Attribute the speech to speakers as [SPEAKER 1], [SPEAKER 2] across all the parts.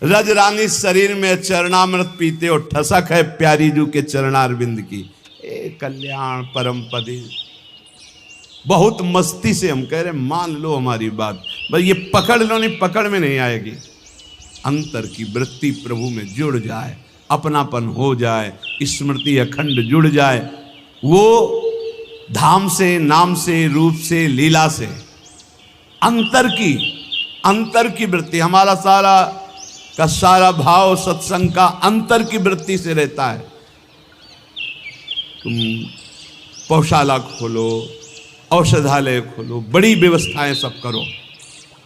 [SPEAKER 1] रज रानी शरीर में चरणामृत पीते हो, ठसक है प्यारी जू के चरणारविंद की। ए कल्याण परम पदे। बहुत मस्ती से हम कह रहे मान लो हमारी बात, बस ये पकड़ लो, नहीं पकड़ में नहीं आएगी। अंतर की वृत्ति प्रभु में जुड़ जाए, अपनापन हो जाए, स्मृति अखंड जुड़ जाए, वो धाम से, नाम से, रूप से, लीला से, अंतर की वृत्ति, हमारा सारा का सारा भाव सत्संग का अंतर की वृत्ति से रहता है। तुम पौशाला खोलो, औषधालय खोलो, बड़ी व्यवस्थाएं सब करो,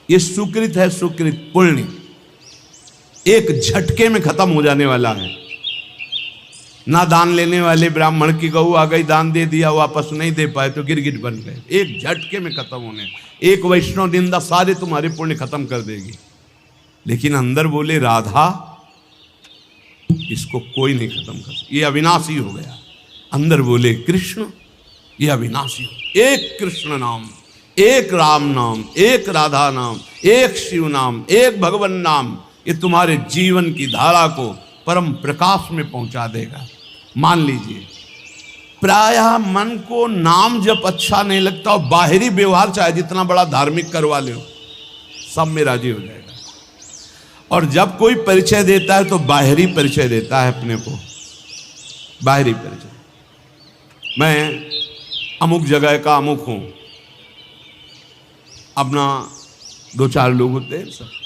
[SPEAKER 1] ये सुकृत है, सुकृत पुण्य एक झटके में खत्म हो जाने वाला है। ना दान लेने वाले ब्राह्मण की गऊ आ गई, दान दे दिया, वापस नहीं दे पाए तो गिरगिट बन गए, एक झटके में खत्म होने। एक वैष्णव निंदा सारे तुम्हारे पुण्य खत्म कर देगी। लेकिन अंदर बोले राधा, इसको कोई नहीं खत्म कर सकता, ये अविनाशी हो गया। अंदर बोले कृष्ण, ये अविनाशी हो। एक कृष्ण नाम, एक राम नाम, एक राधा नाम, एक शिव नाम, एक भगवान नाम, ये तुम्हारे जीवन की धारा को परम प्रकाश में पहुंचा देगा। मान लीजिए प्रायः मन को नाम जब अच्छा नहीं लगता और बाहरी व्यवहार चाहे जितना बड़ा धार्मिक करवा ले, सब में राजी हो जाएगा। और जब कोई परिचय देता है तो बाहरी परिचय देता है अपने को, बाहरी परिचय, मैं अमुक जगह का अमुक हूं, अपना 2-4 लोग होते हैं सब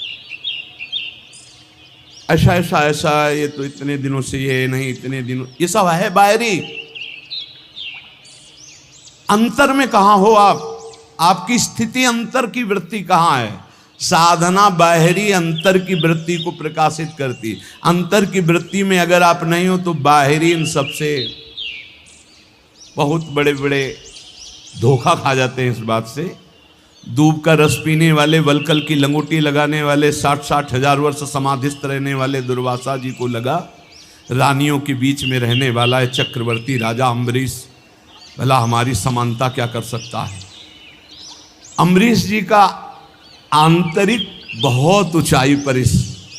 [SPEAKER 1] ऐसा ऐसा ऐसा, ये तो इतने दिनों से, ये नहीं इतने दिनों, ये सब है बाहरी। अंतर में कहां हो आप? आपकी स्थिति अंतर की वृत्ति कहां है? साधना बाहरी अंतर की वृत्ति को प्रकाशित करती। अंतर की वृत्ति में अगर आप नहीं हो तो बाहरी इन सबसे बहुत बड़े बड़े धोखा खा जाते हैं। इस बात से दूब का रस पीने वाले, वलकल की लंगोटी लगाने वाले, 60-60 हजार वर्ष समाधिस्थ रहने वाले दुर्वासा जी को लगा रानियों के बीच में रहने वाला है चक्रवर्ती राजा अम्बरीश, भला हमारी समानता क्या कर सकता है। अम्बरीश जी का आंतरिक बहुत ऊंचाई पर इस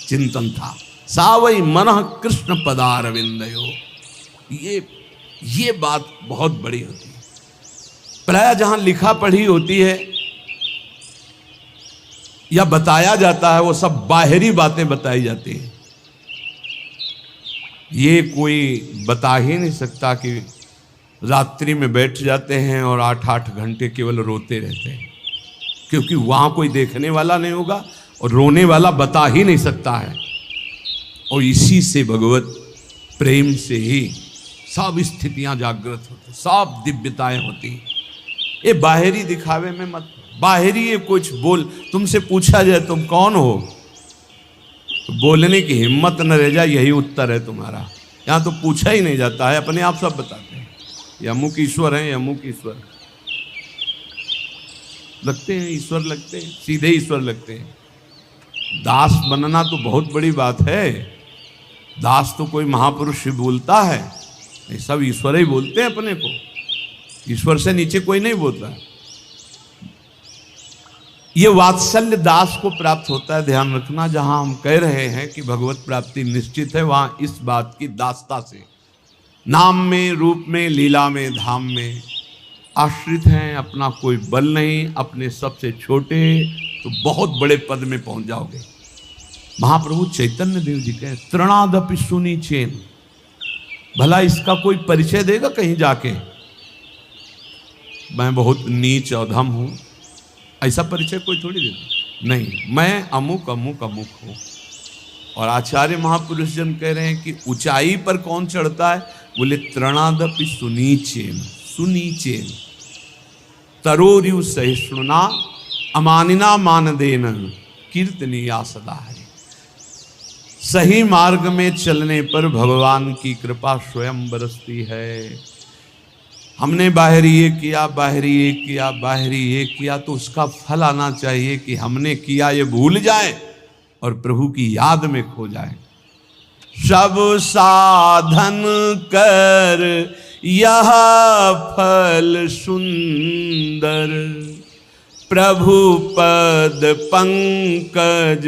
[SPEAKER 1] चिंतन था। सावई मनः कृष्ण पदारविंदयो, ये बात बहुत बड़ी होती है। प्राय जहां लिखा पढ़ी होती है या बताया जाता है वो सब बाहरी बातें बताई जाती हैं। ये कोई बता ही नहीं सकता कि रात्रि में बैठ जाते हैं और 8-8 घंटे केवल रोते रहते हैं, क्योंकि वहां कोई देखने वाला नहीं होगा और रोने वाला बता ही नहीं सकता है। और इसी से भगवत प्रेम से ही सब स्थितियां जागृत होती, सब दिव्यताएं होती। ये बाहरी दिखावे में मत, बाहरी ये कुछ बोल, तुमसे पूछा जाए तुम कौन हो तो बोलने की हिम्मत न रह जाए, यही उत्तर है तुम्हारा। यहां तो पूछा ही नहीं जाता है, अपने आप सब बताते हैं ये अमुक ईश्वर हैं, अमुक ईश्वर लगते हैं, ईश्वर लगते हैं, सीधे ईश्वर लगते हैं। दास बनना तो बहुत बड़ी बात है। दास तो कोई महापुरुष ही बोलता है, ये सब ईश्वर ही बोलते हैं अपने को, ईश्वर से नीचे कोई नहीं बोलता है। ये वात्सल्य दास को प्राप्त होता है। ध्यान रखना, जहां हम कह रहे हैं कि भगवत प्राप्ति निश्चित है, वहां इस बात की दासता से नाम में, रूप में, लीला में, धाम में आश्रित हैं। अपना कोई बल नहीं, अपने सबसे छोटे तो बहुत बड़े पद में पहुंच जाओगे। महाप्रभु चैतन्य देव जी कहे तृणादपि सुनी चेन, भला इसका कोई परिचय देगा कहीं जाके, मैं बहुत नीच अधम हूं, ऐसा परिचय कोई थोड़ी देता नहीं, मैं अमुक अमुक अमुक हूं। और आचार्य महापुरुष जन कह रहे हैं कि ऊंचाई पर कौन चढ़ता है? बोले तृणादपि सुनीचेन, सुनीचेन तरोरिव सहिष्णुना अमानिना मानदेन कीर्तनीया सदा है। सही मार्ग में चलने पर भगवान की कृपा स्वयं बरसती है। हमने बाहरी ये किया, बाहरी ये किया, बाहरी ये किया, तो उसका फल आना चाहिए कि हमने किया ये भूल जाए और प्रभु की याद में खो जाए। सब साधन कर यह फल सुंदर, प्रभु पद पंकज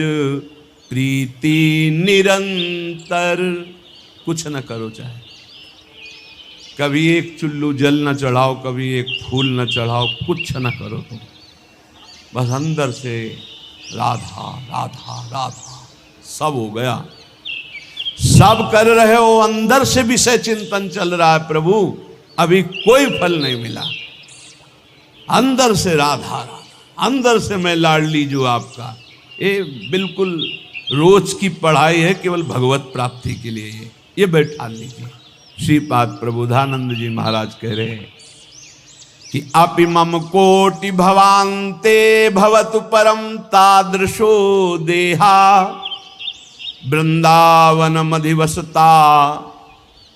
[SPEAKER 1] प्रीति निरंतर। कुछ न करो, चाहे कभी एक चुल्लू जल न चढ़ाओ, कभी एक फूल न चढ़ाओ, कुछ न करो तुम, बस अंदर से राधा राधा राधा सब हो गया। सब कर रहे हो, अंदर से विषय चिंतन चल रहा है, प्रभु अभी कोई फल नहीं मिला। अंदर से राधा राधा, अंदर से मैं लाडली जो आपका। ये बिल्कुल रोज की पढ़ाई है, केवल भगवत प्राप्ति के लिए। ये बैठा लीजिए। श्रीपाद प्रबोधानंद जी महाराज कह रहे हैं कि अपि मम कोटि भवान्ते भवतु परम तादृशो देहा, वृंदावन मधिवसता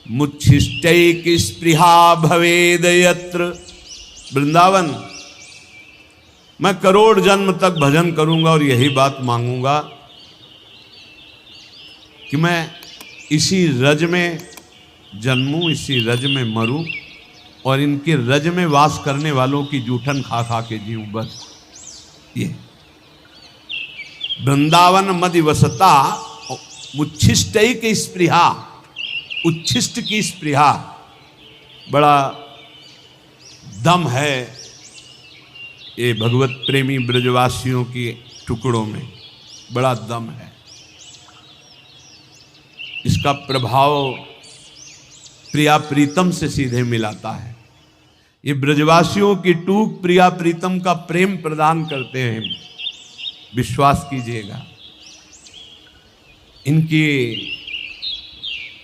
[SPEAKER 1] मुच्छिष्टैक स्पृहा भवेद यत्र। वृंदावन मैं करोड़ जन्म तक भजन करूंगा और यही बात मांगूंगा कि मैं इसी रज में जन्मूं, इसी रज में मरूं और इनके रज में वास करने वालों की जूठन खा खा के जीऊं, बस ये। वृंदावन मदिवसता उच्छिष्टैक स्पृहा, उच्छिष्ट की स्पृहा, बड़ा दम है ये भगवत प्रेमी ब्रजवासियों के टुकड़ों में, बड़ा दम है। इसका प्रभाव प्रिया प्रीतम से सीधे मिलाता है। ये ब्रजवासियों की टूक प्रिया प्रीतम का प्रेम प्रदान करते हैं, विश्वास कीजिएगा। इनकी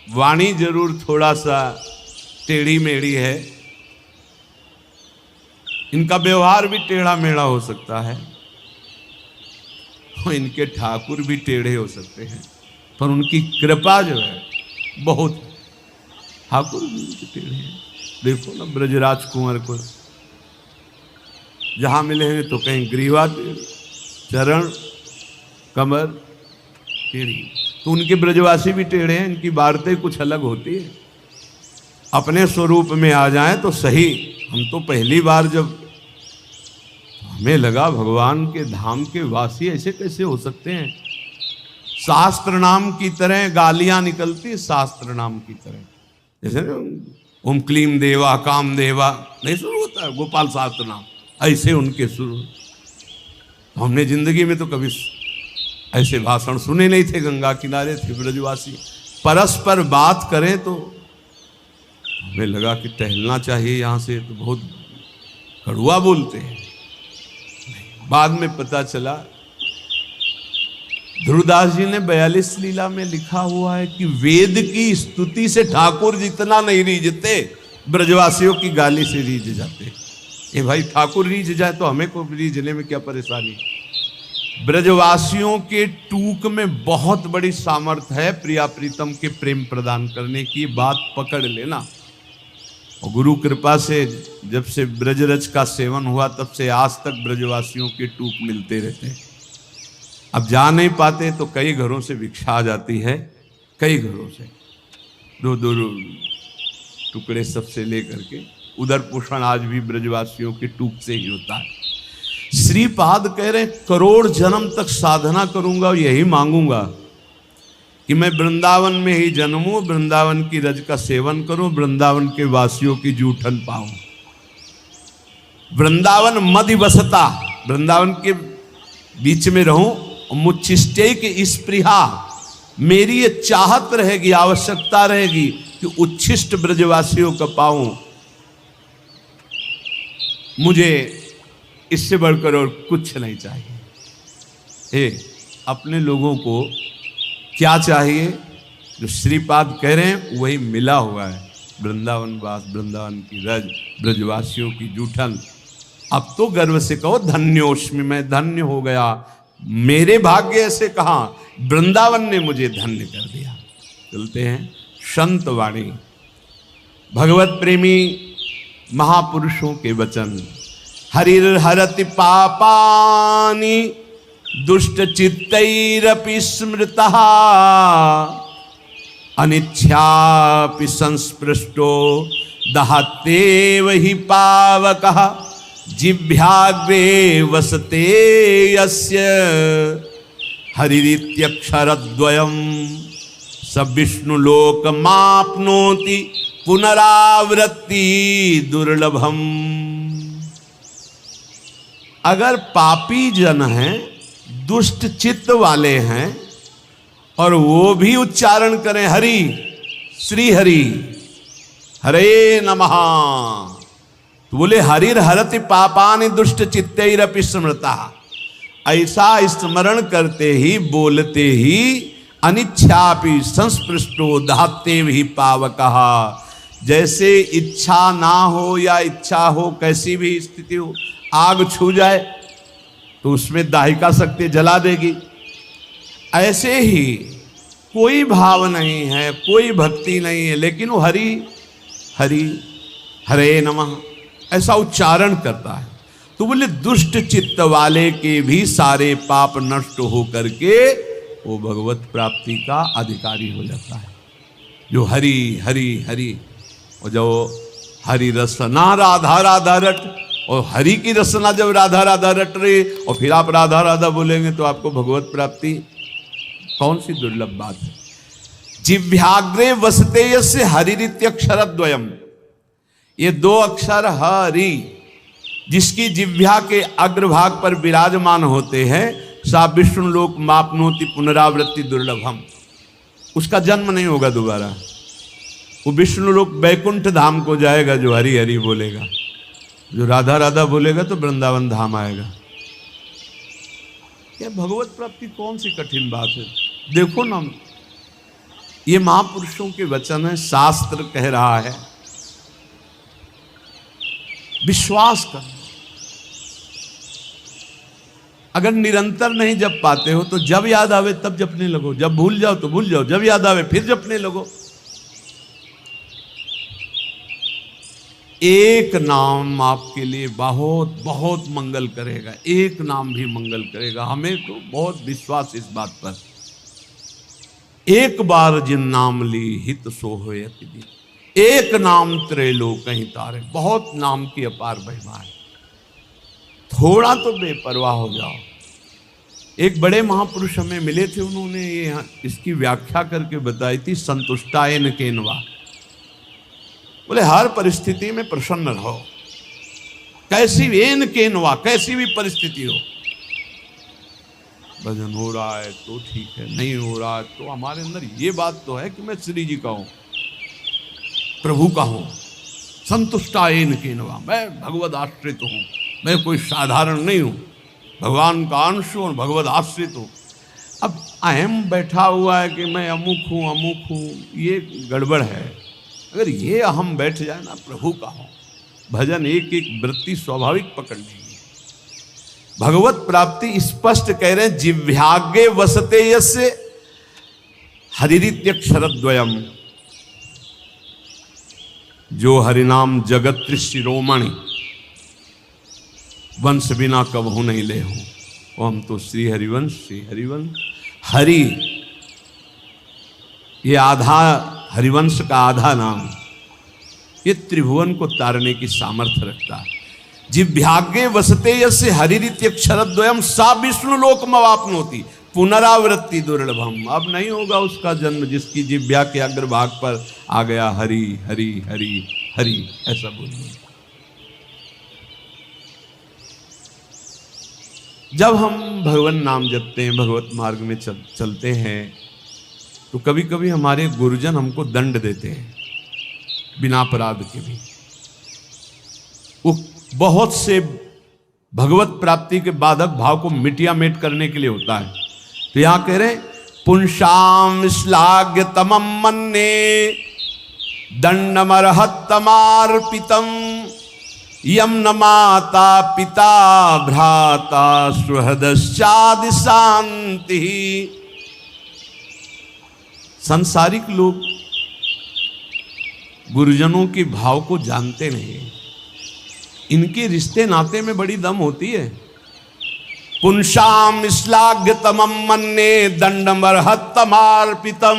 [SPEAKER 1] वाणी जरूर थोड़ा सा टेढ़ी मेढ़ी है, इनका व्यवहार भी टेढ़ा मेढ़ा हो सकता है, और इनके ठाकुर भी टेढ़े हो सकते हैं, पर उनकी कृपा जो है बहुत। ठाकुर भी उनके टेढ़े हैं। देखो ना ब्रजराज कुंवर को जहां मिलेंगे तो कहीं ग्रीवा टेढ़ी, चरण कमर टेढ़ी, तो उनके ब्रजवासी भी टेढ़े हैं। इनकी वार्तें कुछ अलग होती है। अपने स्वरूप में आ जाएं तो सही। हम तो पहली बार जब हमें लगा भगवान के धाम के वासी ऐसे कैसे हो सकते हैं। शास्त्र नाम की तरह गालियां निकलती, शास्त्र नाम की तरह, जैसे ओम क्लीम देवा काम देवा नहीं शुरू होता है, गोपाल शास्त्र नाम, ऐसे उनके शुरू। हमने जिंदगी में तो कभी ऐसे भाषण सुने नहीं थे। गंगा किनारे थे ब्रजवासी, परस्पर बात करें तो हमें लगा कि टहलना चाहिए यहाँ से, तो बहुत कड़वा बोलते हैं। बाद में पता चला ध्रुवदास जी ने 42 लीला में लिखा हुआ है कि वेद की स्तुति से ठाकुर जितना नहीं रीझते, ब्रजवासियों की गाली से रीझ जाते। ये भाई ठाकुर रीझ जाए तो हमें को रीझने में क्या परेशानी। ब्रजवासियों के टूक में बहुत बड़ी सामर्थ्य है प्रिया प्रीतम के प्रेम प्रदान करने की, बात पकड़ लेना। और गुरु कृपा से जब से ब्रजरज का सेवन हुआ तब से आज तक ब्रजवासियों के टूक मिलते रहते हैं। अब जा नहीं पाते तो कई घरों से भिक्षा आ जाती है, कई घरों से दो दो टुकड़े सबसे लेकर के। उधर पोषण आज भी ब्रजवासियों के टूक से ही होता है। श्रीपाद कह रहे करोड़ जन्म तक साधना करूंगा और यही मांगूंगा कि मैं वृंदावन में ही जन्मूं, वृंदावन की रज का सेवन करूं, वृंदावन के वासियों की जूठन पाऊं। वृंदावन मदिवसता, वृंदावन के बीच में रहूं, मुच्छिष्टे की स्पृहा, मेरी ये चाहत रहेगी, आवश्यकता रहेगी कि उच्छिष्ट ब्रजवासियों का पाऊं। मुझे इससे बढ़कर और कुछ नहीं चाहिए। अपने लोगों को क्या चाहिए? जो श्रीपाद कह रहे हैं वही मिला हुआ है। वृंदावन वास, वृंदावन की रज, ब्रजवासियों की जूठन। अब तो गर्व से कहो धन्योस्मि, मैं धन्य हो गया। मेरे भाग्य ऐसे कहा, वृंदावन ने मुझे धन्य कर दिया। चलते हैं संत वाणी, भगवत प्रेमी महापुरुषों के वचन। हरिर हरति पापानि दुष्ट चित्तैरपि स्मृतः, अनिच्छापि संस्पृष्टो दहत्येव हि पावकः, जिह्वाग्रे वसते यस्य हरिरित्यक्षरद्वयम स विष्णुलोकमाप्नोति पुनरावृत्ति दुर्लभम। अगर पापी जन हैं, दुष्ट चित्त वाले हैं, और वो भी उच्चारण करें हरि, श्री हरि, हरे नमः, तो बोले हरिर हरति पापानि दुष्ट चित्तैरपि स्मृता। ऐसा स्मरण करते ही, बोलते ही अनिच्छापि संस्पृष्टो धात्ते भी पावकः। जैसे इच्छा ना हो या इच्छा हो, कैसी भी स्थिति हो, आग छू जाए तो उसमें दाहिका शक्ति जला देगी। ऐसे ही कोई भाव नहीं है, कोई भक्ति नहीं है, लेकिन वो हरि हरि हरे नमः ऐसा उच्चारण करता है, तो बोले दुष्ट चित्त वाले के भी सारे पाप नष्ट हो करके वो भगवत प्राप्ति का अधिकारी हो जाता है। जो हरि हरि हरि, और जो हरि रसना राधा राधा रट, और हरि की रसना जब राधा राधा रट रही और फिर आप राधा राधा बोलेंगे तो आपको भगवत प्राप्ति, कौन सी दुर्लभ बात है। जिह्वाग्रे वसते यस्य हरिरित्यक्षरद्वयम, ये दो अक्षर हरि जिसकी जिह्वा के अग्रभाग पर विराजमान होते हैं, सा विष्णु लोक मापनोति पुनरावृत्ति दुर्लभम, उसका जन्म नहीं होगा दोबारा। वो विष्णु लोक बैकुंठ धाम को जाएगा जो हरि हरि बोलेगा, जो राधा राधा बोलेगा तो वृंदावन धाम आएगा। क्या भगवत प्राप्ति कौन सी कठिन बात है। देखो ना, ये महापुरुषों के वचन है, शास्त्र कह रहा है, विश्वास करना। अगर निरंतर नहीं जप पाते हो तो जब याद आवे तब जपने लगो, जब भूल जाओ तो भूल जाओ, जब याद आवे फिर जपने लगो। एक नाम आपके लिए बहुत बहुत मंगल करेगा, एक नाम भी मंगल करेगा। हमें तो बहुत विश्वास इस बात पर। एक बार जिन नाम ली हित सो होय अति दिन, एक नाम त्रैलोक कहीं तारे। बहुत नाम की अपार महिमा है, थोड़ा तो बेपरवाह हो जाओ। एक बड़े महापुरुष हमें मिले थे, उन्होंने ये इसकी व्याख्या करके बताई थी, संतुष्टायन केनवा। बोले हर परिस्थिति में प्रसन्न रहो, कैसी भी एन केनवा, कैसी भी परिस्थिति हो। भजन हो रहा है तो ठीक है, नहीं हो रहा है तो हमारे अंदर ये बात तो है कि मैं श्री जी का हूं, प्रभु का हूं। संतुष्टायन केनवा, मैं भगवद आश्रित हूं, मैं कोई साधारण नहीं हूं, भगवान का अंश हूं और भगवद आश्रित हूं। अब अहम बैठा हुआ है कि मैं अमुक हूं, ये गड़बड़ है। अगर ये अहम बैठ जाए ना, प्रभु का हो, भजन एक एक वृत्ति स्वाभाविक पकड़ लेंगे। भगवत प्राप्ति स्पष्ट कह रहे हैं, जिह्वाग्रे वसते यस्य हरिरित्यक्षरद्वयम, जो हरिनाम जगत शिरोमणि, वंश बिना कबहू नहीं ले हो। वो हम तो श्री हरिवंश, श्री हरिवंश। हरि ये आधा, हरिवंश का आधा नाम, ये त्रिभुवन को तारने की सामर्थ्य रखता है। जिह्वाग्रे वसते यस्य हरिरित्यक्षरद्वयम सा विष्णु लोकमवाप्नोति पुनरावृत्ति दुर्लभम। अब नहीं होगा उसका जन्म जिसकी जिह्वा के अग्रभाग पर आ गया हरि हरि हरि हरि, ऐसा बोलिए। जब हम भगवान नाम जपते हैं, भगवत मार्ग में चलते हैं, तो कभी कभी हमारे गुरुजन हमको दंड देते हैं बिना अपराध के भी। वो बहुत से भगवत प्राप्ति के बाधक भाव को मिटियामेट करने के लिए होता है। तो यहां कह रहे हैं, पुंसाम श्लाघ्य तमम मन्ने दंडमर्हत्तमार्पितम यम न माता पिता भ्राता सुहृदश्चादि शांति। सांसारिक लोग गुरुजनों के भाव को जानते नहीं, इनके रिश्ते नाते में बड़ी दम होती है। पुंसाम श्लाघ्य तमम मन्ने दंडमर्हत्तमार्पितम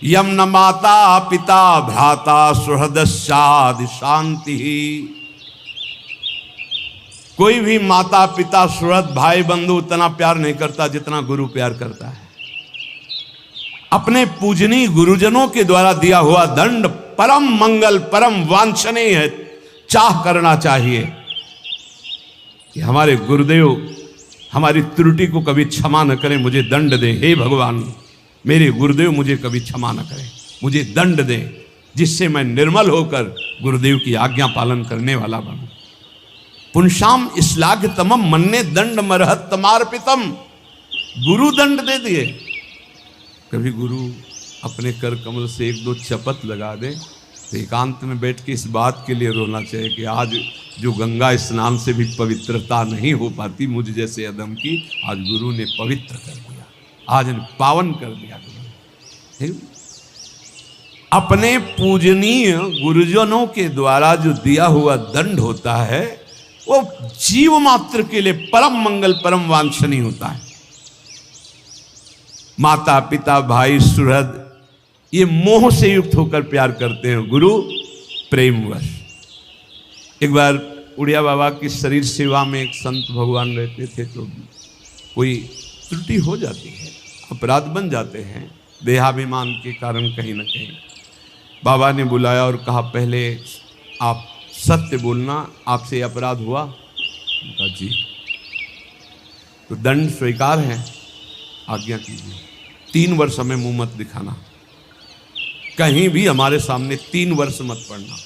[SPEAKER 1] यम न माता पिता भ्राता सुहृदश्चादि शांति। कोई भी माता पिता सुहृद भाई बंधु उतना प्यार नहीं करता जितना गुरु प्यार करता है। अपने पूजनीय गुरुजनों के द्वारा दिया हुआ दंड परम मंगल परम वांछनीय है। चाह करना चाहिए कि हमारे गुरुदेव हमारी त्रुटि को कभी क्षमा न करें, मुझे दंड दें। हे भगवान, मेरे गुरुदेव मुझे कभी क्षमा न करें, मुझे दंड दें, जिससे मैं निर्मल होकर गुरुदेव की आज्ञा पालन करने वाला बनूं। पुंसाम श्लाघ्यतमं मन्ये दंड मर्हत्तमार्पितम। गुरु दंड दे दिए। कभी गुरु अपने कर कमल से एक दो चपत लगा दे तो एकांत में बैठ के इस बात के लिए रोना चाहिए कि आज जो गंगा स्नान से भी पवित्रता नहीं हो पाती मुझ जैसे अदम की, आज गुरु ने पवित्र कर दिया, आज ने पावन कर दिया गुरु। अपने पूजनीय गुरुजनों के द्वारा जो दिया हुआ दंड होता है वो जीव मात्र के लिए परम मंगल परम वांछनीय होता है। माता पिता भाई सुहृद ये मोह से युक्त होकर प्यार करते हैं, गुरु प्रेमवश। एक बार उड़िया बाबा की शरीर सेवा में एक संत भगवान रहते थे, तो कोई त्रुटि हो जाती है, अपराध बन जाते हैं देहाभिमान के कारण कहीं ना कहीं। बाबा ने बुलाया और कहा पहले आप सत्य बोलना, आपसे अपराध हुआ? कहा जी। तो दंड स्वीकार है, आज्ञा कीजिए। 3 वर्ष हमें मुंह मत दिखाना, कहीं भी हमारे सामने 3 वर्ष मत पढ़ना।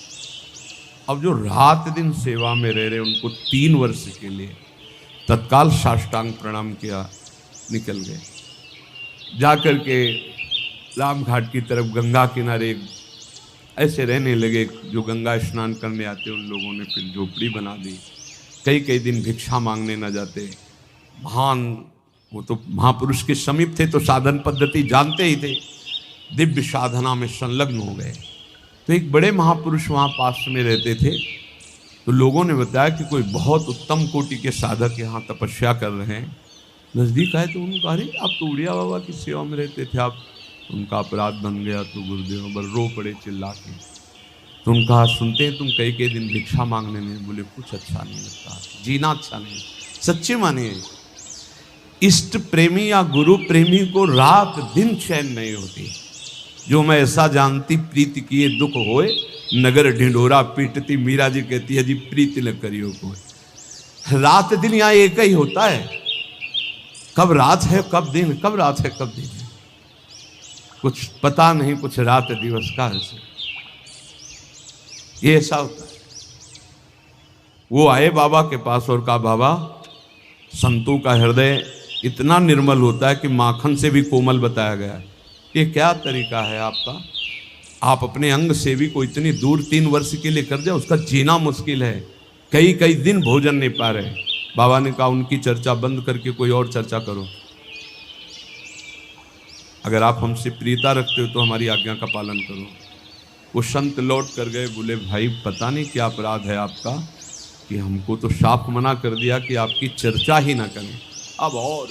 [SPEAKER 1] अब जो रात दिन सेवा में रह रहे उनको 3 वर्ष के लिए तत्काल साष्टांग प्रणाम किया, निकल गए। जाकर के राम घाट की तरफ गंगा किनारे ऐसे रहने लगे। जो गंगा स्नान करने आते उन लोगों ने फिर झोपड़ी बना दी। कई दिन भिक्षा मांगने न जाते। महान, वो तो महापुरुष के समीप थे तो साधन पद्धति जानते ही थे, दिव्य साधना में संलग्न हो गए। तो एक बड़े महापुरुष वहाँ पास में रहते थे, तो लोगों ने बताया कि कोई बहुत उत्तम कोटि के साधक यहाँ तपस्या कर रहे हैं। नज़दीक आए तो उन्होंने कहा अरे आप तो उड़िया बाबा की सेवा में रहते थे, आप उनका अपराध बन गया। तो गुरुदेव बर रो पड़े चिल्ला के। तो उनका कहा सुनते हैं तुम कई दिन भिक्षा मांगने में? बोले कुछ अच्छा नहीं लगता, जीना अच्छा नहीं। सच्चे मानिए, इष्ट प्रेमी या गुरु प्रेमी को रात दिन चैन नहीं होती। जो मैं ऐसा जानती प्रीति किए दुख होए, नगर ढिंडोरा पीटती। मीरा जी कहती है जी प्रीति न करियो को। रात दिन यहाँ एक ही होता है, कब रात है कब दिन, कब रात है कब दिन है, कुछ पता नहीं, कुछ रात दिवस का है। ये ऐसा होता है। वो आए बाबा के पास और कहा बाबा, संतों का हृदय इतना निर्मल होता है कि माखन से भी कोमल बताया गया है। ये क्या तरीका है आपका? आप अपने अंग से भी को इतनी दूर 3 वर्ष के लिए कर जाए, उसका जीना मुश्किल है, कई दिन भोजन नहीं पा रहे। बाबा ने कहा उनकी चर्चा बंद करके कोई और चर्चा करो। अगर आप हमसे प्रियता रखते हो तो हमारी आज्ञा का पालन करो। वो संत लौट कर गए, बोले भाई पता नहीं क्या अपराध है आपका कि हमको तो साफ मना कर दिया कि आपकी चर्चा ही ना करें। अब और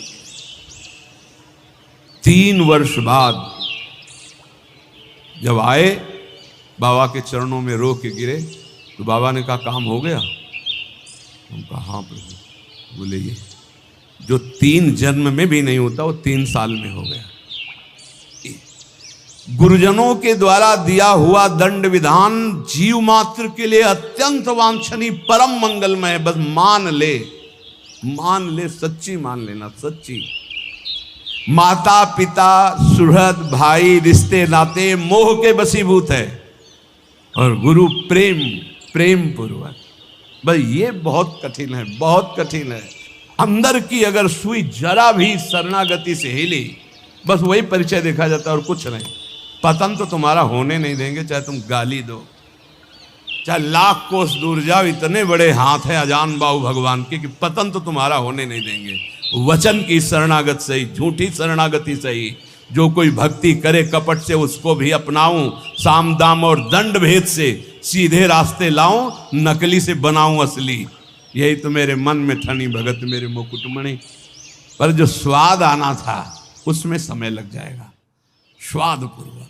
[SPEAKER 1] 3 वर्ष बाद जब आए बाबा के चरणों में रो के गिरे, तो बाबा ने कहा काम हो गया? हम कहा हाँ प्रभु। बोले ये जो 3 जन्म में भी नहीं होता वो 3 साल में हो गया। गुरुजनों के द्वारा दिया हुआ दंड विधान जीव मात्र के लिए अत्यंत वांछनीय परम मंगलमय। बस मान ले, सच्ची मान लेना, सच्ची। माता पिता सुहृद भाई रिश्ते नाते मोह के बसीभूत है, और गुरु प्रेम पूर्वक। बस ये बहुत कठिन है, बहुत कठिन है। अंदर की अगर सुई जरा भी शरणागति से हिली, बस वही परिचय देखा जाता है और कुछ नहीं। पतन तो तुम्हारा होने नहीं देंगे, चाहे तुम गाली दो, चाहे लाख कोस दूर जाओ। इतने बड़े हाथ हैं अजान बाहु भगवान के कि पतन तो तुम्हारा होने नहीं देंगे। वचन की शरणागत सही, झूठी शरणागति सही। जो कोई भक्ति करे कपट से उसको भी अपनाऊं, साम दाम और दंड भेद से सीधे रास्ते लाऊं, नकली से बनाऊं असली। यही तो मेरे मन में ठनी भगत मेरे मुकुटमणि। पर जो स्वाद आना था उसमें समय लग जाएगा, स्वाद पूर्वक।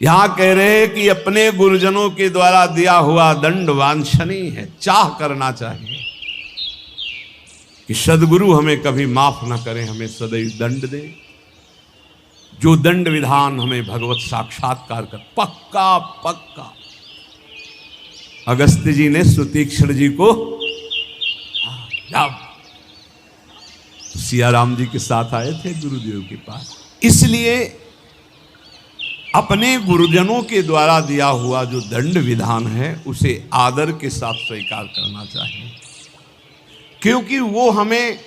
[SPEAKER 1] यहां कह रहे हैं कि अपने गुरुजनों के द्वारा दिया हुआ दंड वांछनीय है, चाह करना चाहिए। कि सदगुरु हमें कभी माफ ना करें, हमें सदैव दंड दे। जो दंड विधान हमें भगवत साक्षात्कार कर, पक्का पक्का। अगस्त्य जी ने सुतीक्ष्ण जी को जब सियाराम जी के साथ आए थे गुरुदेव के पास, इसलिए अपने गुरुजनों के द्वारा दिया हुआ जो दंड विधान है उसे आदर के साथ स्वीकार करना चाहिए, क्योंकि वो हमें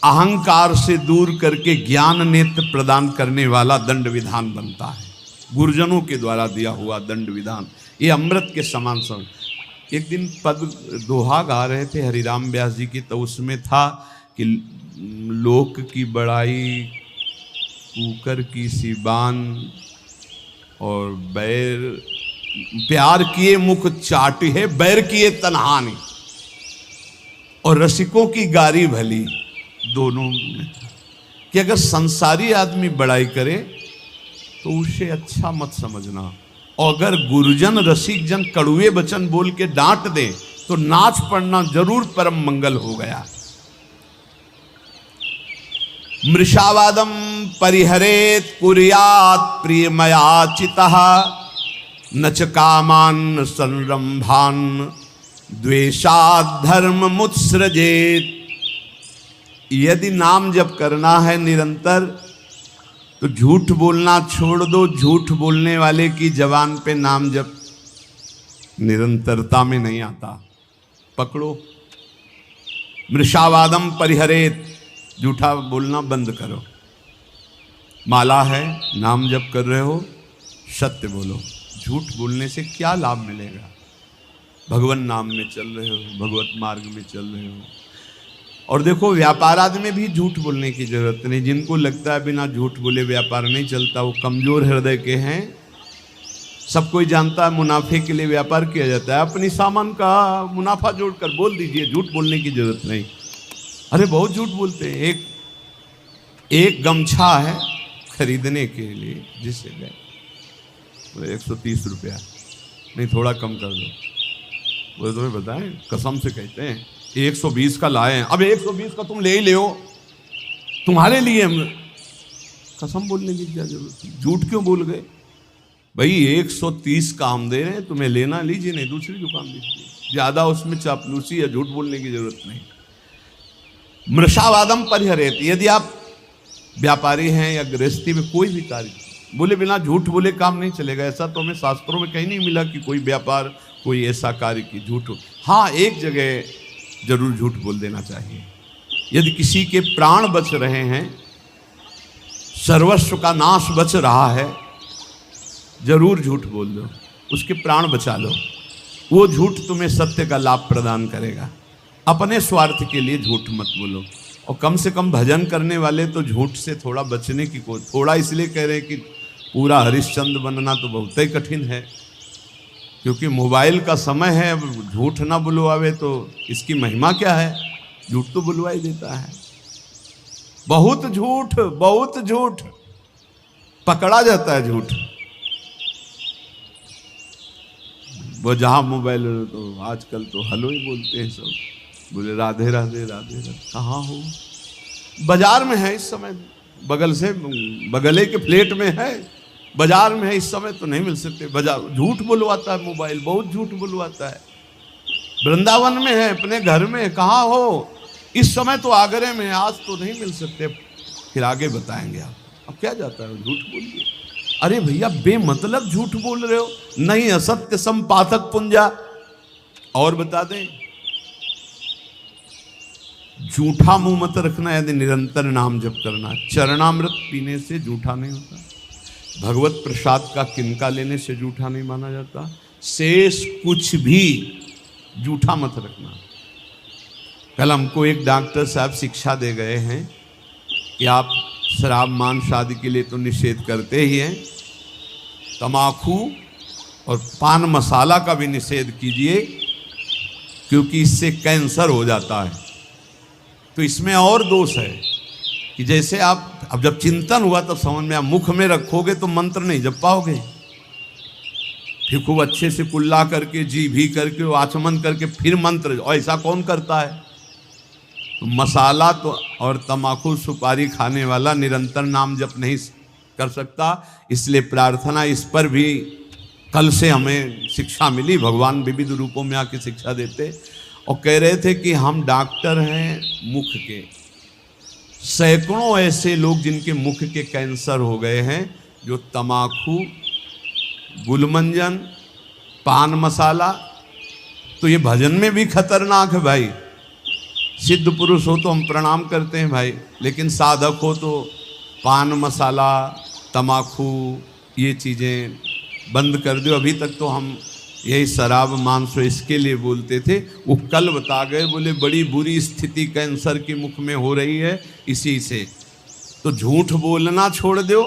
[SPEAKER 1] अहंकार से दूर करके ज्ञान नेत्र प्रदान करने वाला दंड विधान बनता है। गुरुजनों के द्वारा दिया हुआ दंड विधान ये अमृत के समान समझ। एक दिन पद दोहा गा रहे थे हरिराम व्यास जी की, तो उसमें था कि लोक की बड़ाई कुकर की सिबान और बैर प्यार किए मुख चाटी है, बैर किए तन्हानी, और रसिकों की गारी भली। दोनों में कि अगर संसारी आदमी बड़ाई करे तो उसे अच्छा मत समझना, और अगर गुरुजन रसिक जन कड़ुए वचन बोल के डांट दे तो नाच पड़ना जरूर परम मंगल हो गया। मृषावादम परिहरेत कुर्यात प्रियमयाचितः न च कामान संरंभान द्वेषात् धर्म मुत्सृजेत। यदि नाम जप करना है निरंतर तो झूठ बोलना छोड़ दो। झूठ बोलने वाले की जबान पे नाम जप निरंतरता में नहीं आता, पकड़ो। मृषावादम परिहरेत, झूठा बोलना बंद करो। माला है, नाम जप कर रहे हो, सत्य बोलो। झूठ बोलने से क्या लाभ मिलेगा? भगवान नाम में चल रहे हो, भगवत मार्ग में चल रहे हो। और देखो, व्यापार आदि में भी झूठ बोलने की जरूरत नहीं। जिनको लगता है बिना झूठ बोले व्यापार नहीं चलता, वो कमजोर हृदय के हैं। सब कोई जानता है मुनाफे के लिए व्यापार किया जाता है। अपनी सामान का मुनाफा जोड़कर बोल दीजिए, झूठ बोलने की जरूरत नहीं। अरे बहुत झूठ बोलते हैं। एक गमछा है खरीदने के लिए, जिससे गए 130 रुपया, नहीं थोड़ा कम कर दो। वो तुम्हें बताएं, कसम से कहते हैं 120 का लाए हैं। अब 120 का तुम ले ही ले हो, तुम्हारे लिए हम कसम बोलने की क्या जरूरत है? झूठ क्यों बोल गए भाई? 130 का हम दे रहे हैं, तुम्हें लेना लीजिए, नहीं दूसरी दुकान दीजिए। ज्यादा उसमें चापलूसी या झूठ बोलने की जरूरत नहीं। मृषावादम परिहरेत, यदि आप व्यापारी हैं या गृहस्थी में कोई भी कार्य बोले बिना झूठ बोले काम नहीं चलेगा। ऐसा तो हमें शास्त्रों में कहीं नहीं मिला कि कोई व्यापार कोई ऐसा कार्य की झूठ हो। हाँ, एक जगह जरूर झूठ बोल देना चाहिए। यदि किसी के प्राण बच रहे हैं, सर्वस्व का नाश बच रहा है, जरूर झूठ बोल दो, उसके प्राण बचा लो। वो झूठ तुम्हें सत्य का लाभ प्रदान करेगा। अपने स्वार्थ के लिए झूठ मत बोलो। और कम से कम भजन करने वाले तो झूठ से थोड़ा बचने की कोशिश, थोड़ा इसलिए कह रहे हैं कि पूरा हरिश्चंद्र बनना तो बहुत ही कठिन है, क्योंकि मोबाइल का समय है। अब झूठ ना बुलवावे तो इसकी महिमा क्या है? झूठ तो बुलवा ही देता है। बहुत झूठ पकड़ा जाता है झूठ। वो जहां मोबाइल तो आजकल तो हेलो ही बोलते हैं सब, बोले राधे राधे राधे राधे। कहाँ हो? बाजार में है इस समय, बगल से बगले के फ्लैट में है, बाजार में है इस समय, तो नहीं मिल सकते। बाजार झूठ बुलवाता है मोबाइल, बहुत झूठ बुलवाता है। वृंदावन में है, अपने घर में, कहाँ हो? इस समय तो आगरे में, आज तो नहीं मिल सकते, फिर आगे बताएंगे आप। अब क्या जाता है झूठ बोल दिया। अरे भैया, बेमतलब झूठ बोल रहे हो। नहीं असत्य संपातक पुंजा। और बता दें, झूठा मुंह मत रखना यदि निरंतर नाम जप करना। चरणामृत पीने से झूठा नहीं होता। भगवत प्रसाद का किनका लेने से झूठा नहीं माना जाता। शेष कुछ भी झूठा मत रखना। कल हमको एक डॉक्टर साहब शिक्षा दे गए हैं कि आप शराब मांस आदि के लिए तो निषेध करते ही हैं, तम्बाकू और पान मसाला का भी निषेध कीजिए, क्योंकि इससे कैंसर हो जाता है। तो इसमें और दोष है कि जैसे आप अब जब चिंतन हुआ तब समझ में, आप मुख में रखोगे तो मंत्र नहीं जप पाओगे। फिर खूब अच्छे से कुल्ला करके, जी भी करके, आचमन करके फिर मंत्र, और ऐसा कौन करता है? तो मसाला तो और तमाकू सुपारी खाने वाला निरंतर नाम जप नहीं कर सकता। इसलिए प्रार्थना इस पर भी कल से हमें शिक्षा मिली। भगवान विविध रूपों में आके शिक्षा देते और कह रहे थे कि हम डॉक्टर हैं मुख के। सैकड़ों ऐसे लोग जिनके मुख के कैंसर हो गए हैं, जो तमाकू, गुलमंजन, पान मसाला, तो ये भजन में भी खतरनाक है भाई। सिद्ध पुरुष हो तो हम प्रणाम करते हैं भाई, लेकिन साधक हो तो पान मसाला, तमाकू, ये चीज़ें बंद कर दो। अभी तक तो हम यही शराब मांस इसके लिए बोलते थे। वो कल बता गए, बोले बड़ी बुरी स्थिति कैंसर के मुख में हो रही है इसी से। तो झूठ बोलना छोड़ दो।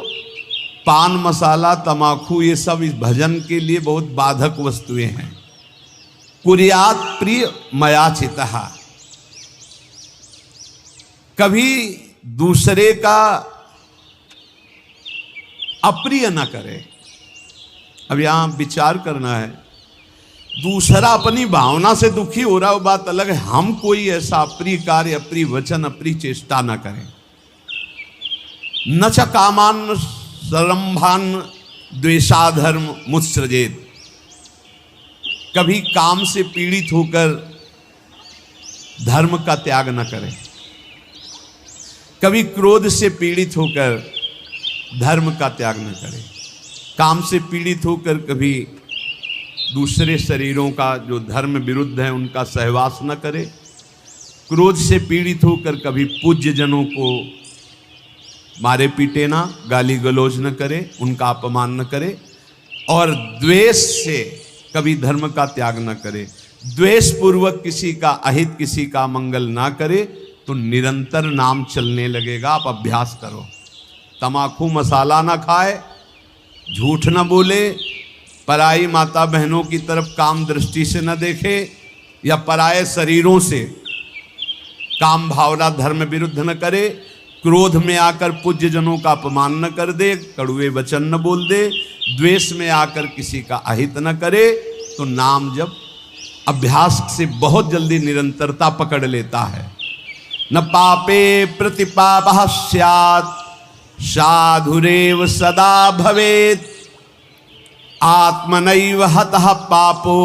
[SPEAKER 1] पान मसाला तमाकू ये सब इस भजन के लिए बहुत बाधक वस्तुएं हैं। कुर्यात प्रिय मयाचितः, कभी दूसरे का अप्रिय न करे। अब यहां विचार करना है, दूसरा अपनी भावना से दुखी हो रहा है वो बात अलग है, हम कोई ऐसा अप्रिय कार्य, अप्रिय वचन, अप्रिय चेष्टा न करें। न च कामान सरंभान द्वेषाधर्म मुत्सृजेत, कभी काम से पीड़ित होकर धर्म का त्याग न करें। कभी क्रोध से पीड़ित होकर धर्म का त्याग न करें। काम से पीड़ित होकर कभी दूसरे शरीरों का जो धर्म विरुद्ध है उनका सहवास न करे। क्रोध से पीड़ित होकर कभी पूज्य जनों को मारे पीटे ना, गाली गलौज न करे, उनका अपमान न करे। और द्वेष से कभी धर्म का त्याग न करे। द्वेष पूर्वक किसी का अहित, किसी का मंगल ना करे, तो निरंतर नाम चलने लगेगा। आप अभ्यास करो। तमाकू मसाला ना खाए, झूठ न बोले, पराई माता बहनों की तरफ काम दृष्टि से न देखे, या पराये शरीरों से काम भावना धर्म विरुद्ध न करे। क्रोध में आकर पूज्य जनों का अपमान न कर दे, कड़ुए वचन न बोल दे। द्वेष में आकर किसी का अहित न करे। तो नाम जब अभ्यास से बहुत जल्दी निरंतरता पकड़ लेता है। न पापे प्रतिपापः स्यात् साधुरेव सदा भवेत्, आत्मनैव हतः पापो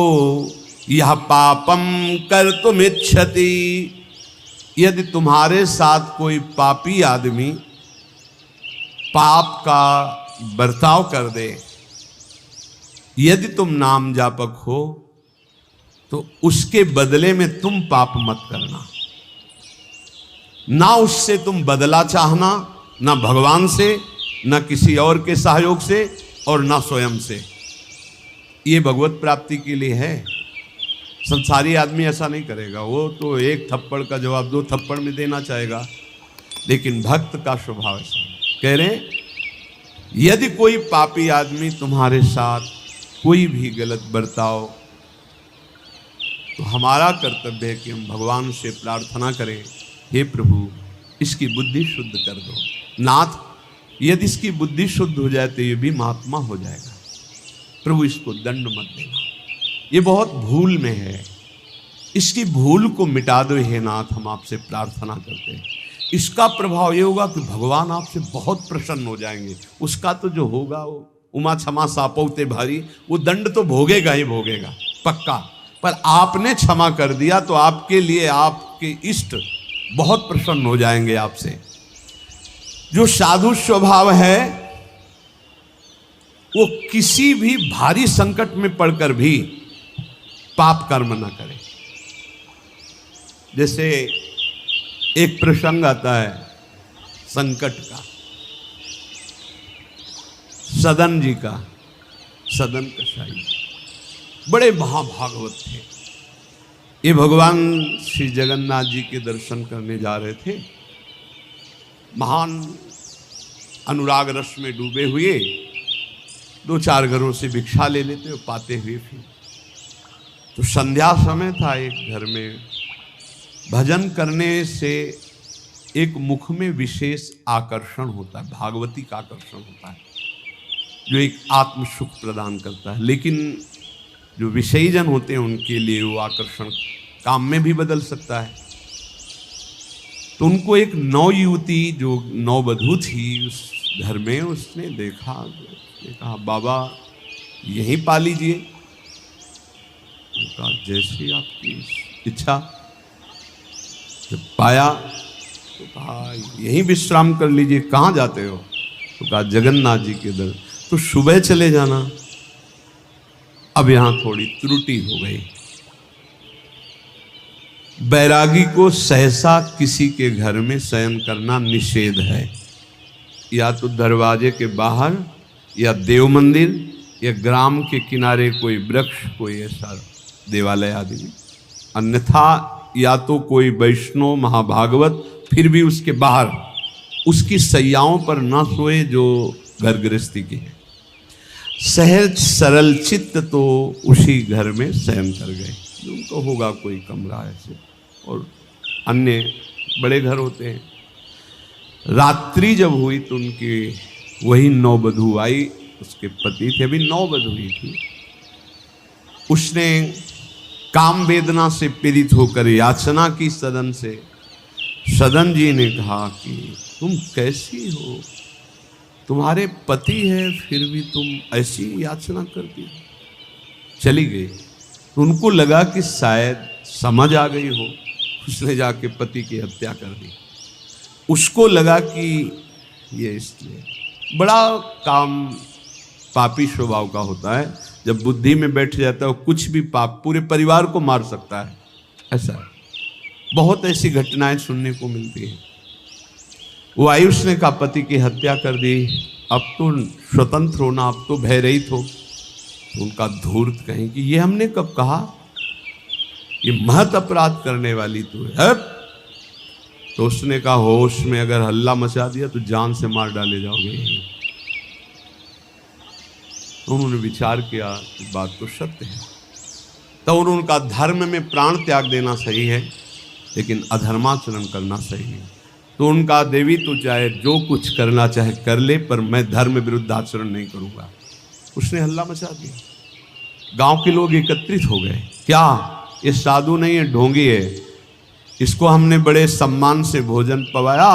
[SPEAKER 1] यह पापम कर्तुमिच्छति। यदि तुम्हारे साथ कोई पापी आदमी पाप का बर्ताव कर दे, यदि तुम नाम जापक हो, तो उसके बदले में तुम पाप मत करना। ना उससे तुम बदला चाहना, ना भगवान से, ना किसी और के सहयोग से, और ना स्वयं से। ये भगवत प्राप्ति के लिए है। संसारी आदमी ऐसा नहीं करेगा। वो तो एक थप्पड़ का जवाब दो थप्पड़ में देना चाहेगा, लेकिन भक्त का स्वभाव ऐसा है। कह रहे यदि कोई पापी आदमी तुम्हारे साथ कोई भी गलत बर्ताव, तो हमारा कर्तव्य है कि हम भगवान से प्रार्थना करें, हे प्रभु इसकी बुद्धि शुद्ध कर दो। नाथ, यदि इसकी बुद्धि शुद्ध हो जाए तो ये भी महात्मा हो जाएगा। प्रभु इसको दंड मत देना, ये बहुत भूल में है, इसकी भूल को मिटा दो हे नाथ, हम आपसे प्रार्थना करते हैं। इसका प्रभाव ये होगा कि भगवान आपसे बहुत प्रसन्न हो जाएंगे। उसका तो जो होगा वो उमा क्षमा सापौते भारी, वो दंड तो भोगेगा ही भोगेगा पक्का। पर आपने क्षमा कर दिया तो आपके लिए आपके इष्ट बहुत प्रसन्न हो जाएंगे आपसे। जो साधु स्वभाव है वो किसी भी भारी संकट में पड़कर भी पाप कर्म न करे। जैसे एक प्रसंग आता है संकट का, सदन जी का, सदन कसाई बड़े महाभागवत थे। ये भगवान श्री जगन्नाथ जी के दर्शन करने जा रहे थे। महान अनुराग रस में डूबे हुए, दो चार घरों से भिक्षा ले लेते और पाते हुए फिर। तो संध्या समय था, एक घर में भजन करने से एक मुख में विशेष आकर्षण होता है, भागवती का आकर्षण होता है, जो एक आत्म सुख प्रदान करता है। लेकिन जो विषयी जन होते हैं उनके लिए वो आकर्षण काम में भी बदल सकता है। तो उनको एक नवयुवती जो नववधू थी उस घर में, उसने देखा, उसने कहा बाबा यहीं पा लीजिए। कहा जैसी आपकी इच्छा। जब पाया तो कहा यहीं विश्राम कर लीजिए। कहाँ जाते हो? तो कहा जगन्नाथ जी के दर। तो सुबह चले जाना। अब यहां थोड़ी त्रुटि हो गई। बैरागी को सहसा किसी के घर में शयन करना निषेध है, या तो दरवाजे के बाहर, या देव मंदिर, या ग्राम के किनारे कोई वृक्ष, कोई ऐसा देवालय आदि में। अन्यथा या तो कोई वैष्णव महाभागवत, फिर भी उसके बाहर उसकी सैयाओं पर न सोए जो घर गृहस्थी की है। सहज सरल चित्त तो उसी घर में शयन कर गए। उनको होगा कोई कमरा ऐसे, और अन्य बड़े घर होते हैं। रात्रि जब हुई तो उनकी वही नववधू आई, उसके पति थे, अभी नववधू हुई थी। उसने काम वेदना से पीड़ित होकर याचना की सदन से। सदन जी ने कहा कि तुम कैसी हो, तुम्हारे पति है फिर भी तुम ऐसी याचना करती हो। चली गई। तो उनको लगा कि शायद समझ आ गई हो, उसने जाके पति की हत्या कर दी। उसको लगा कि ये इसलिए बड़ा काम पापी स्वभाव का होता है। जब बुद्धि में बैठ जाता है कुछ भी पाप पूरे परिवार को मार सकता है। ऐसा है, बहुत ऐसी घटनाएं सुनने को मिलती हैं। वो आयुष ने कहा पति की हत्या कर दी, अब तो स्वतंत्र होना, अब तो भयरहित हो। तो उनका धूर्त कहें कि ये हमने कब कहा, ये महत अपराध करने वाली तो है। तो उसने कहा होश में अगर हल्ला मचा दिया तो जान से मार डाले जाओगे। तो उन्होंने विचार किया कि बात तो सत्य है। तो उनका धर्म में प्राण त्याग देना सही है, लेकिन अधर्माचरण करना सही है। तो उनका देवी तो चाहे जो कुछ करना चाहे कर ले, पर मैं धर्म विरुद्ध आचरण नहीं करूंगा। उसने हल्ला मचा दिया। गांव के लोग एकत्रित हो गए। क्या ये साधु नहीं है, ढोंगी है, इसको हमने बड़े सम्मान से भोजन पवाया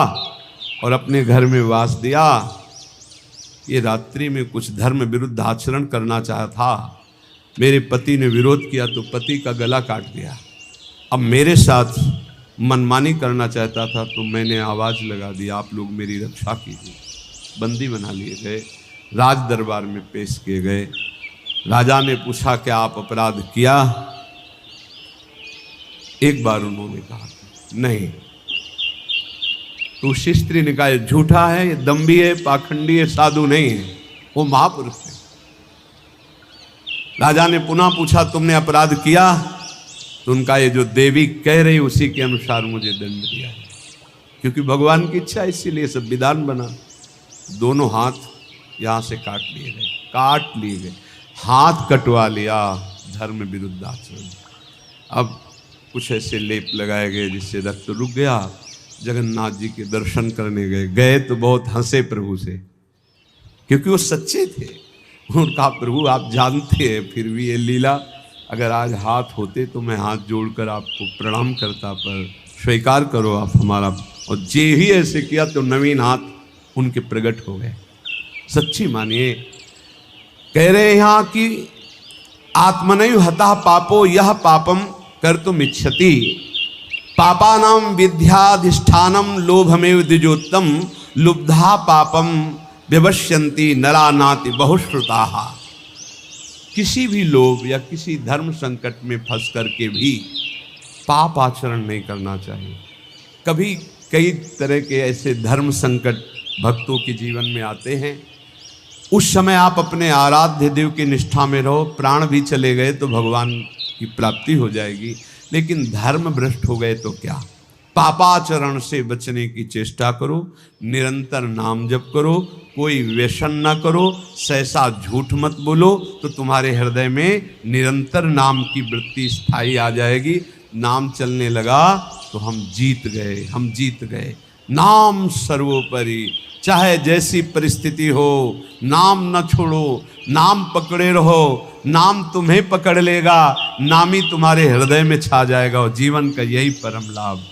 [SPEAKER 1] और अपने घर में वास दिया। ये रात्रि में कुछ धर्म विरुद्ध आचरण करना चाहा था, मेरे पति ने विरोध किया तो पति का गला काट दिया। अब मेरे साथ मनमानी करना चाहता था तो मैंने आवाज़ लगा दी, आप लोग मेरी रक्षा कीजिए। बंदी बना लिए गए, राज दरबार में पेश किए गए। राजा ने पूछा क्या आप अपराध किया? एक बार उन्होंने कहा नहीं। तो उसी स्त्री ने कहा ये झूठा है, ये दम्भी है, पाखंडी है, साधु नहीं है, वो महापुरुष है। राजा ने पुनः पूछा तुमने अपराध किया? तो उनका ये जो देवी कह रही उसी के अनुसार मुझे दंड दिया है, क्योंकि भगवान की इच्छा, इसीलिए सब विधान बना। दोनों हाथ यहां से काट लिए गए, काट लिए गए, हाथ कटवा लिया, धर्म विरुद्ध आचरण। अब कुछ ऐसे लेप लगाए गए जिससे रक्त रुक गया। जगन्नाथ जी के दर्शन करने गए तो बहुत हंसे प्रभु से, क्योंकि वो सच्चे थे। उन्होंने कहा प्रभु आप जानते हैं, फिर भी ये लीला, अगर आज हाथ होते तो मैं हाथ जोड़कर आपको प्रणाम करता, पर स्वीकार करो आप हमारा। और जे ही ऐसे किया तो नवीन हाथ उनके प्रकट हो गए। सच्ची मानिए, कह रहे यहाँ कि आत्मनैव हतः पापो यह पापम कर्तुम इच्छति, पापानाम विद्याधिष्ठानम लोभमेव द्विजोत्तम, लुब्धा पापम विवश्यन्ति नरा नाति बहुश्रुताः। किसी भी लोभ या किसी धर्म संकट में फंस करके भी पाप आचरण नहीं करना चाहिए। कभी कई तरह के ऐसे धर्म संकट भक्तों के जीवन में आते हैं, उस समय आप अपने आराध्य देव की निष्ठा में रहो। प्राण भी चले गए तो भगवान की प्राप्ति हो जाएगी, लेकिन धर्म भ्रष्ट हो गए तो क्या? पापाचरण से बचने की चेष्टा करो, निरंतर नाम जप करो, कोई व्यसन ना करो, सहसा झूठ मत बोलो, तो तुम्हारे हृदय में निरंतर नाम की वृत्ति स्थायी आ जाएगी। नाम चलने लगा तो हम जीत गए, हम जीत गए। नाम सर्वोपरि, चाहे जैसी परिस्थिति हो, नाम न छोड़ो, नाम पकड़े रहो, नाम तुम्हें पकड़ लेगा, नाम ही तुम्हारे हृदय में छा जाएगा और जीवन का यही परम लाभ।